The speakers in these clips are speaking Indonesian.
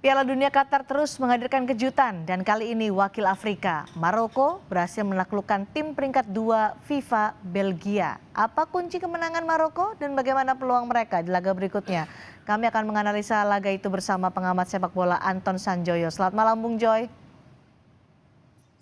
Piala Dunia Qatar terus menghadirkan kejutan dan kali ini wakil Afrika, Maroko, berhasil menaklukkan tim peringkat 2 FIFA Belgia. Apa kunci kemenangan Maroko dan bagaimana peluang mereka di laga berikutnya? Kami akan menganalisa laga itu bersama pengamat sepak bola Anton Sanjoyo. Selamat malam Bung Joy.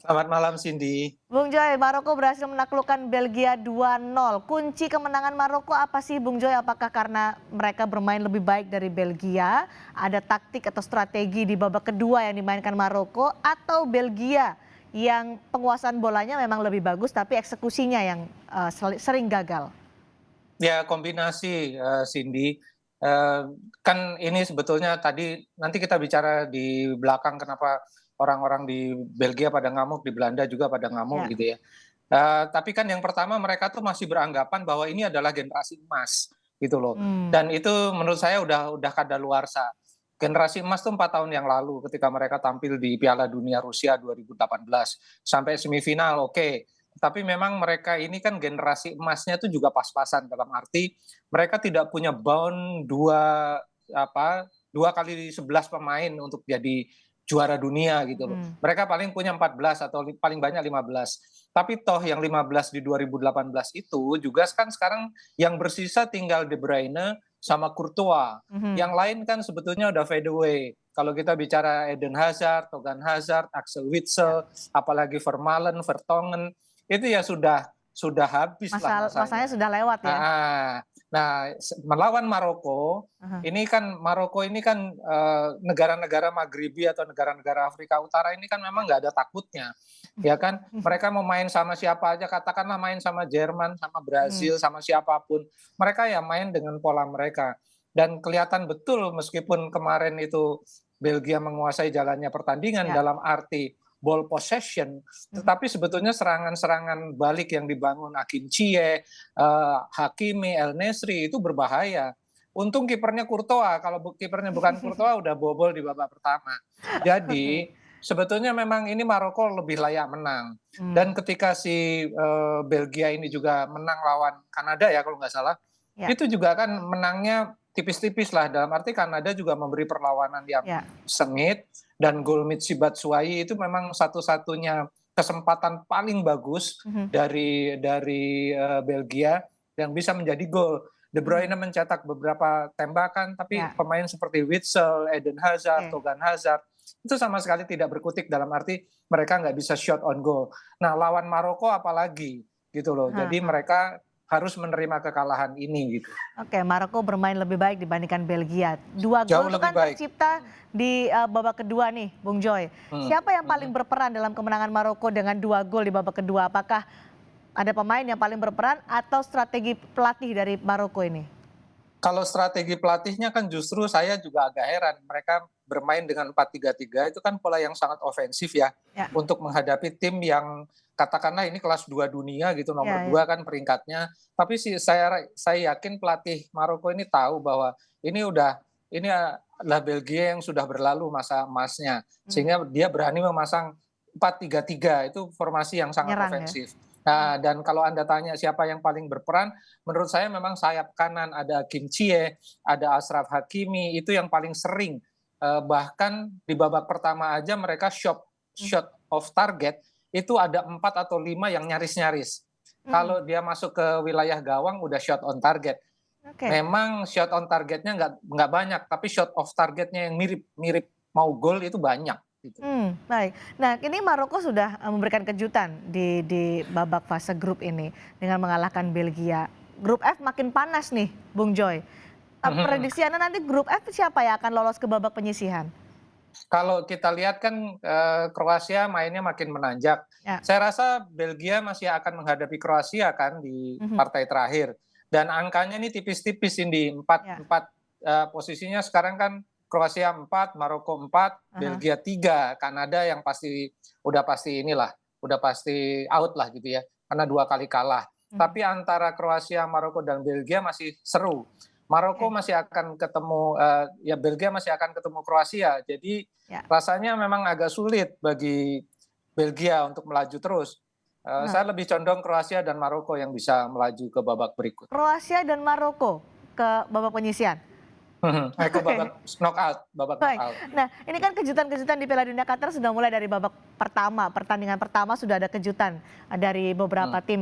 Selamat malam Cindy. Bung Joy, Maroko berhasil menaklukkan Belgia 2-0. Kunci kemenangan Maroko apa sih Bung Joy? Apakah karena mereka bermain lebih baik dari Belgia? Ada taktik atau strategi di babak kedua yang dimainkan Maroko? Atau Belgia yang penguasaan bolanya memang lebih bagus tapi eksekusinya yang sering gagal? Ya kombinasi Cindy. Eh, Kan ini sebetulnya tadi nanti kita bicara di belakang kenapa orang-orang di Belgia pada ngamuk, di Belanda juga pada ngamuk Ya. gitu ya. Tapi kan yang pertama mereka tuh masih beranggapan bahwa ini adalah generasi emas gitu loh. Hmm. Dan itu menurut saya udah kadaluarsa. Generasi emas tuh 4 tahun yang lalu ketika mereka tampil di Piala Dunia Rusia 2018 sampai semifinal oke. Tapi memang mereka ini kan generasi emasnya tuh juga pas-pasan dalam arti mereka tidak punya bound dua kali 11 pemain untuk jadi juara dunia gitu loh. Hmm. Mereka paling punya 14 atau paling banyak 15. Tapi toh yang 15 di 2018 itu juga kan sekarang yang bersisa tinggal De Bruyne sama Courtois. Yang Mhm. lain kan sebetulnya udah fade away. Kalau kita bicara Eden Hazard, Thorgan Hazard, Axel Ya. Witsel, apalagi Vermaelen, Vertonghen, itu ya sudah habis lah Masanya masanya. sudah lewat ya. Nah, melawan Maroko, Aha. ini kan Maroko ini kan negara-negara Maghribi atau negara-negara Afrika Utara ini kan memang nggak ada takutnya, ya kan? Mereka mau main sama siapa aja, katakanlah main sama Jerman, sama Hmm. Brasil, sama siapapun, mereka ya main dengan pola mereka. Dan kelihatan betul meskipun kemarin itu Belgia menguasai jalannya pertandingan Ya. dalam arti ball possession, Mhm. tetapi sebetulnya serangan-serangan balik yang dibangun Akin Ziyech, Hakimi, El Nesri itu berbahaya. Untung kipernya Courtois, kalau kipernya bukan Courtois udah bobol di babak pertama. Jadi Oke. sebetulnya memang ini Maroko lebih layak menang. Hmm. Dan ketika si Belgia ini juga menang lawan Kanada ya kalau nggak salah, Ya. itu juga kan menangnya tipis-tipis lah, dalam arti Kanada juga memberi perlawanan yang Ya. sengit, dan gol Michy Batshuayi itu memang satu-satunya kesempatan paling bagus Mhm. dari Belgia yang bisa menjadi gol. De Mhm. Bruyne mencetak beberapa tembakan, tapi Ya. pemain seperti Witsel, Eden Hazard, Oke. Thorgan Hazard itu sama sekali tidak berkutik, dalam arti mereka nggak bisa shot on goal. Nah lawan Maroko apalagi gitu loh. Jadi Aha. mereka harus menerima kekalahan ini gitu. Oke, Maroko bermain lebih baik dibandingkan Belgia. 2 Jauh gol itu lebih kan baik. tercipta di babak kedua nih, Bung Joy. Hmm, Siapa yang paling hmm. berperan dalam kemenangan Maroko dengan 2 gol di babak kedua? Apakah ada pemain yang paling berperan atau strategi pelatih dari Maroko ini? Kalau strategi pelatihnya kan justru saya juga agak heran. Mereka bermain dengan 4-3-3 itu kan pola yang sangat ofensif ya. Ya. Untuk menghadapi tim yang katakanlah ini kelas 2 dunia gitu, nomor Ya, ya. 2 kan peringkatnya. Tapi sih saya yakin pelatih Maroko ini tahu bahwa ini adalah Belgia yang sudah berlalu masa emasnya. Hmm. Sehingga dia berani memasang 4-3-3 itu formasi yang sangat Nyerang ya. ofensif. Nah, dan kalau Anda tanya siapa yang paling berperan, menurut saya memang sayap kanan ada Kim Ziyech, ada Achraf Hakimi, itu yang paling sering. Bahkan di babak pertama aja mereka Hmm. shot off target itu ada 4 atau 5 yang nyaris-nyaris. Hmm. Kalau dia masuk ke wilayah gawang udah shot on target. Oke. Memang shot on targetnya nggak banyak, tapi shot off targetnya yang mirip-mirip mau gol itu banyak. Gitu. Baik. Nah, ini Maroko sudah memberikan kejutan di babak fase grup ini dengan mengalahkan Belgia. Grup F makin panas nih, Bung Joy. Prediksi Anda nanti grup F siapa yang akan lolos ke babak penyisihan? Kalau kita lihat kan Kroasia mainnya makin menanjak. Ya. Saya rasa Belgia masih akan menghadapi Kroasia kan di Mhm. partai terakhir. Dan angkanya ini tipis-tipis ini, Ya. empat posisinya sekarang kan Kroasia 4, Maroko 4, Aha. Belgia 3, Kanada yang udah pasti out lah gitu ya, karena 2 kali kalah. Mhm. Tapi antara Kroasia, Maroko dan Belgia masih seru. Maroko Oke. masih akan ketemu, ya Belgia masih akan ketemu Kroasia. Jadi Ya. rasanya memang agak sulit bagi Belgia untuk melaju terus. Aha. Saya lebih condong Kroasia dan Maroko yang bisa melaju ke babak berikut. Kroasia dan Maroko ke babak penyisihan. Ke babak Baik. knockout. Nah, ini kan kejutan-kejutan di Piala Dunia Qatar sudah mulai dari babak pertama. Pertandingan pertama sudah ada kejutan dari beberapa Hmm, tim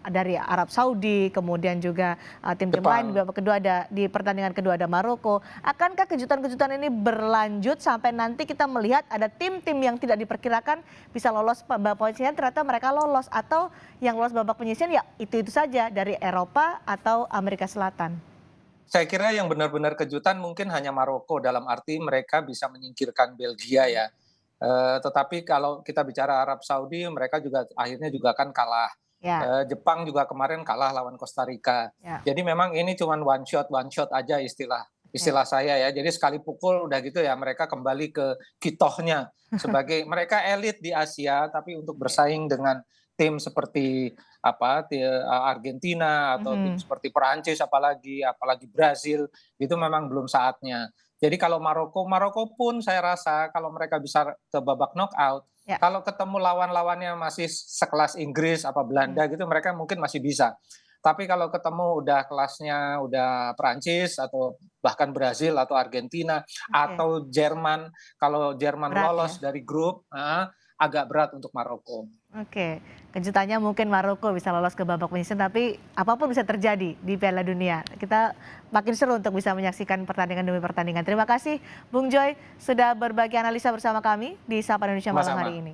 dari Arab Saudi, kemudian juga tim-tim lain. Di Jepang. babak kedua ada di pertandingan kedua ada Maroko. Akankah kejutan-kejutan ini berlanjut sampai nanti kita melihat ada tim-tim yang tidak diperkirakan bisa lolos babak penyisihan ternyata mereka lolos atau yang lolos babak penyisihan ya itu-itu saja dari Eropa atau Amerika Selatan. Saya kira yang benar-benar kejutan mungkin hanya Maroko, dalam arti mereka bisa menyingkirkan Belgia Hmm. ya. Tetapi kalau kita bicara Arab Saudi, mereka juga akhirnya juga kan kalah. Ya, Jepang juga kemarin kalah lawan Costa Rica. ya, Jadi memang ini cuma one shot aja istilah oke. istilah saya ya. Jadi sekali pukul udah gitu ya, mereka kembali ke kitohnya sebagai mereka elit di Asia, tapi untuk Oke. bersaing dengan tim seperti Argentina atau tim Mhm. seperti Perancis, apalagi Brazil, itu memang belum saatnya. Jadi kalau Maroko pun saya rasa kalau mereka bisa ke babak knockout, Ya. kalau ketemu lawan-lawannya masih sekelas Inggris apa Mhm. Belanda gitu, mereka mungkin masih bisa. Tapi kalau ketemu udah kelasnya udah Perancis atau bahkan Brazil atau Argentina Oke, atau Jerman, kalau Jerman berat ya. lolos dari grup, agak berat untuk Maroko. Oke, kejutannya mungkin Maroko bisa lolos ke babak penyisihan, tapi apapun bisa terjadi di Piala Dunia. Kita makin seru untuk bisa menyaksikan pertandingan demi pertandingan. Terima kasih Bung Joy sudah berbagi analisa bersama kami di Sapa Indonesia malam Sama-sama. hari ini.